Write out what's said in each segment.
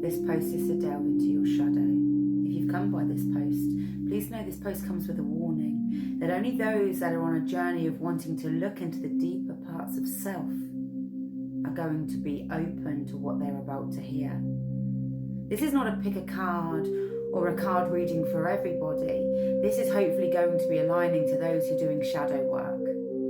This post is to delve into your shadow. If you've come by this post, please know this post comes with a warning that only those that are on a journey of wanting to look into the deeper parts of self are going to be open to what they're about to hear. This is not a pick a card or a card reading for everybody. This is hopefully going to be aligning to those who are doing shadow work.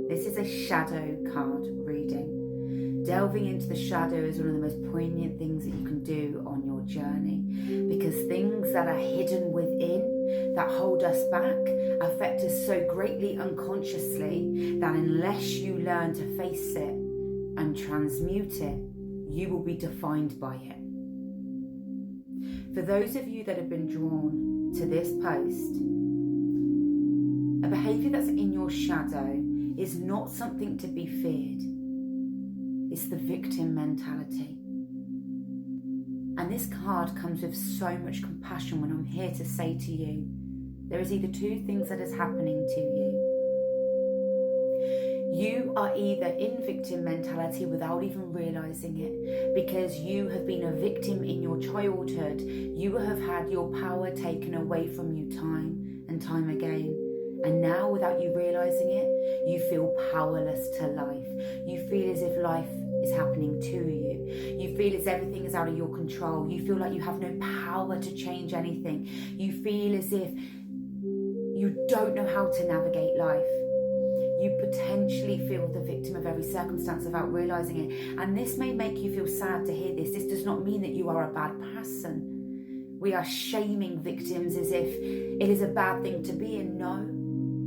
This is a shadow card reading. Delving into the shadow is one of the most poignant things that you can do on your journey, because things that are hidden within, that hold us back, affect us so greatly unconsciously that unless you learn to face it and transmute it, you will be defined by it. For those of you that have been drawn to this post, a behaviour that's in your shadow is not something to be feared. It's the victim mentality. And this card comes with so much compassion when I'm here to say to you, there is either two things that is happening to you. You are either in victim mentality without even realising it, because you have been a victim in your childhood. You have had your power taken away from you time and time again. And now, without you realising it, you feel powerless to life. You feel as if life is happening to you. You feel as everything is out of your control. You feel like you have no power to change anything. You feel as if you don't know how to navigate life. You potentially feel the victim of every circumstance without realising it. And this may make you feel sad to hear this. This does not mean that you are a bad person. We are shaming victims as if it is a bad thing to be in. No.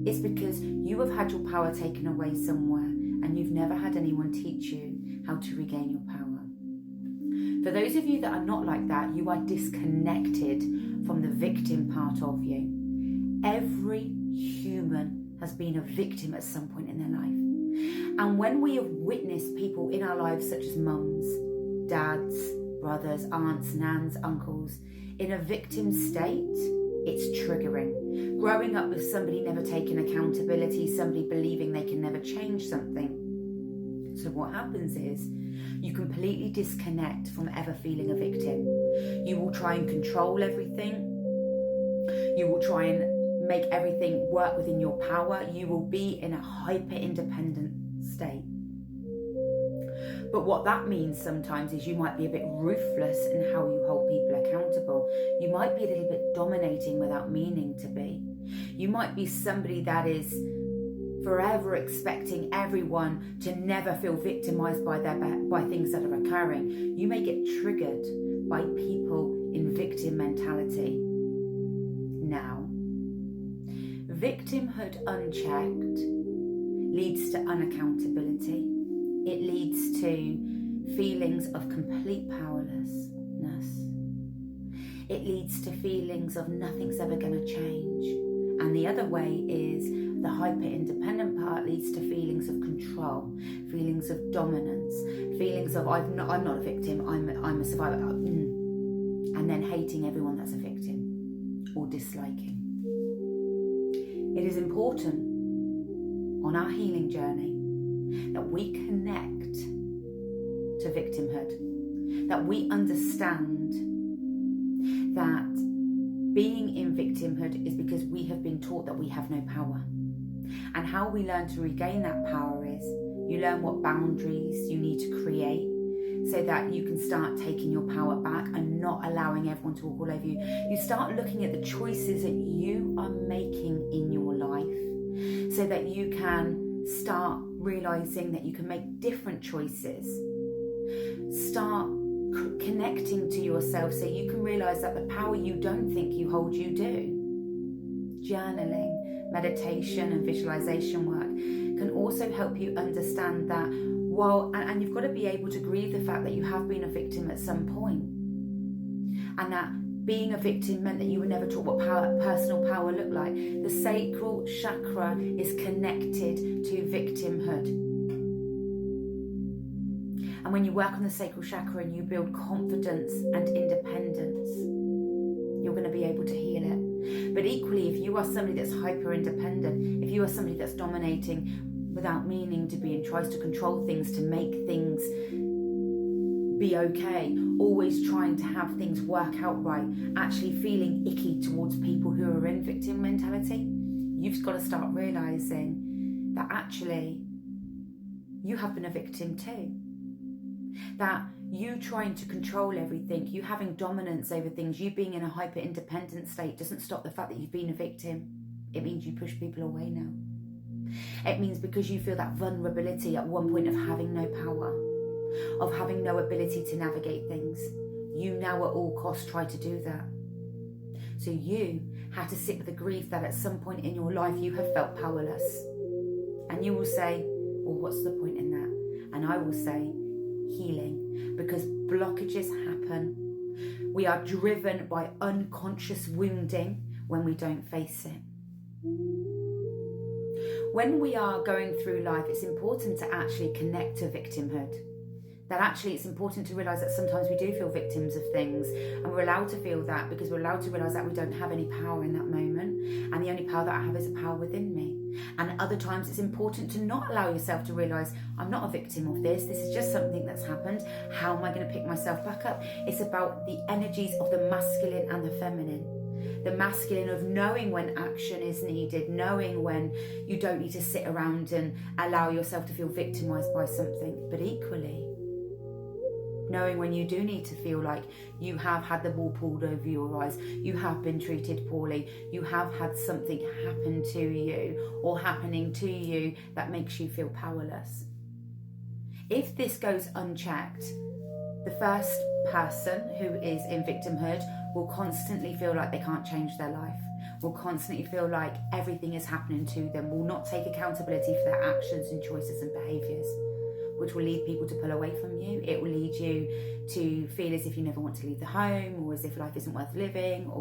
It's because you have had your power taken away somewhere and you've never had anyone teach you how to regain your power. For those of you that are not like that, you are disconnected from the victim part of you. Every human has been a victim at some point in their life. And when we have witnessed people in our lives, such as mums, dads, brothers, aunts, nans, uncles, in a victim state, it's triggering. Growing up with somebody never taking accountability, somebody believing they can never change something. So what happens is you completely disconnect from ever feeling a victim. You will try and control everything. You will try and make everything work within your power. You will be in a hyper-independent state. But what that means sometimes is you might be a bit ruthless in how you hold people accountable. You might be a little bit dominating without meaning to be. You might be somebody that is forever expecting everyone to never feel victimized by things that are occurring. You may get triggered by people in victim mentality. Now, victimhood unchecked leads to unaccountability. It leads to feelings of complete powerlessness. It leads to feelings of nothing's ever going to change. And the other way is the hyper-independent part leads to feelings of control, feelings of dominance, feelings of I'm not a victim, I'm a survivor, and then hating everyone that's a victim or disliking. It is important on our healing journey that we connect to victimhood, that we understand that being in victimhood is because we have been taught that we have no power. And how we learn to regain that power is you learn what boundaries you need to create so that you can start taking your power back and not allowing everyone to walk all over you. You start looking at the choices that you are making in your life so that you can start realizing that you can make different choices. Start connecting to yourself so you can realize that the power you don't think you hold, you do. Journaling, meditation and visualization work can also help you understand that and you've got to be able to grieve the fact that you have been a victim at some point, and that being a victim meant that you were never taught what personal power looked like. The sacral chakra is connected to victimhood. And when you work on the sacral chakra and you build confidence and independence, you're going to be able to heal it. But equally, if you are somebody that's hyper-independent, if you are somebody that's dominating without meaning to be and tries to control things to make things be okay, always trying to have things work out right, actually feeling icky towards people who are in victim mentality, you've got to start realising that actually you have been a victim too. That you trying to control everything, you having dominance over things, you being in a hyper-independent state doesn't stop the fact that you've been a victim. It means you push people away now. It means because you feel that vulnerability at one point of having no power, of having no ability to navigate things, you now at all costs try to do that. So you have to sit with the grief that at some point in your life you have felt powerless. And you will say, well, what's the point in that? And I will say, healing, because blockages happen. We are driven by unconscious wounding when we don't face it. When we are going through life, it's important to actually connect to victimhood. That actually it's important to realise that sometimes we do feel victims of things, and we're allowed to feel that because we're allowed to realise that we don't have any power in that moment, and the only power that I have is a power within me. And other times it's important to not allow yourself to realise, I'm not a victim of this is just something that's happened. How am I going to pick myself back up? It's about the energies of the masculine and the feminine. The masculine of knowing when action is needed, knowing when you don't need to sit around and allow yourself to feel victimised by something, but equally knowing when you do need to feel like you have had the wool pulled over your eyes, you have been treated poorly, you have had something happen to you or happening to you that makes you feel powerless. If this goes unchecked, the first person who is in victimhood will constantly feel like they can't change their life, will constantly feel like everything is happening to them, will not take accountability for their actions and choices and behaviours, which will lead people to pull away from you. It will lead you to feel as if you never want to leave the home, or as if life isn't worth living.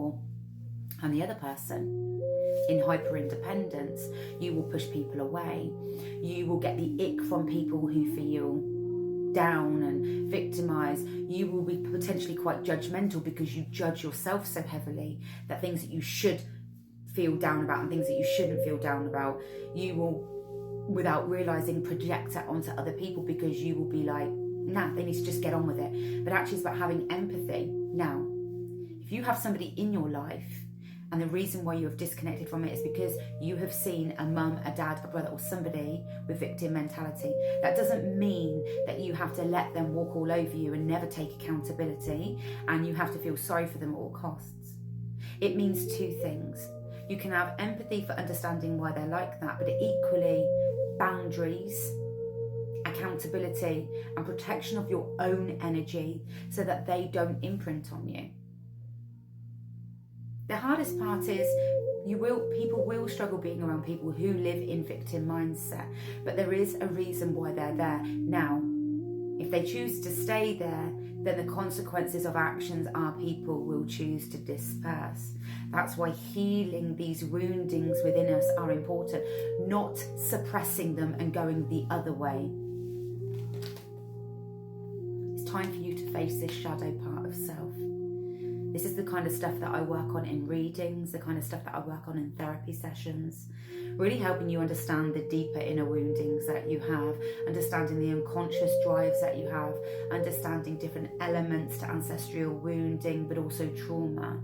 And the other person, in hyper-independence, you will push people away. You will get the ick from people who feel down and victimised. You will be potentially quite judgmental because you judge yourself so heavily that things that you should feel down about and things that you shouldn't feel down about, you will, without realising, project that onto other people because you will be like, nah, they need to just get on with it. But actually it's about having empathy. Now, if you have somebody in your life and the reason why you have disconnected from it is because you have seen a mum, a dad, a brother or somebody with victim mentality, that doesn't mean that you have to let them walk all over you and never take accountability and you have to feel sorry for them at all costs. It means two things. You can have empathy for understanding why they're like that, but equally boundaries, accountability and protection of your own energy so that they don't imprint on you. The hardest part is people will struggle being around people who live in victim mindset, but there is a reason why they're there. Now, if they choose to stay there, then the consequences of actions are people will choose to disperse. That's why healing these woundings within us are important, not suppressing them and going the other way. It's time for you to face this shadow part of self. This is the kind of stuff that I work on in readings, the kind of stuff that I work on in therapy sessions, really helping you understand the deeper inner woundings that you have, understanding the unconscious drives that you have, understanding different elements to ancestral wounding, but also trauma.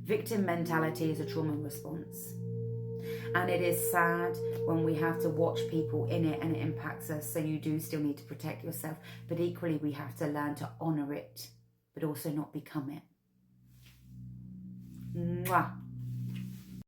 Victim mentality is a trauma response. And it is sad when we have to watch people in it and it impacts us, so you do still need to protect yourself, but equally we have to learn to honour it, but also not become it. Mwah.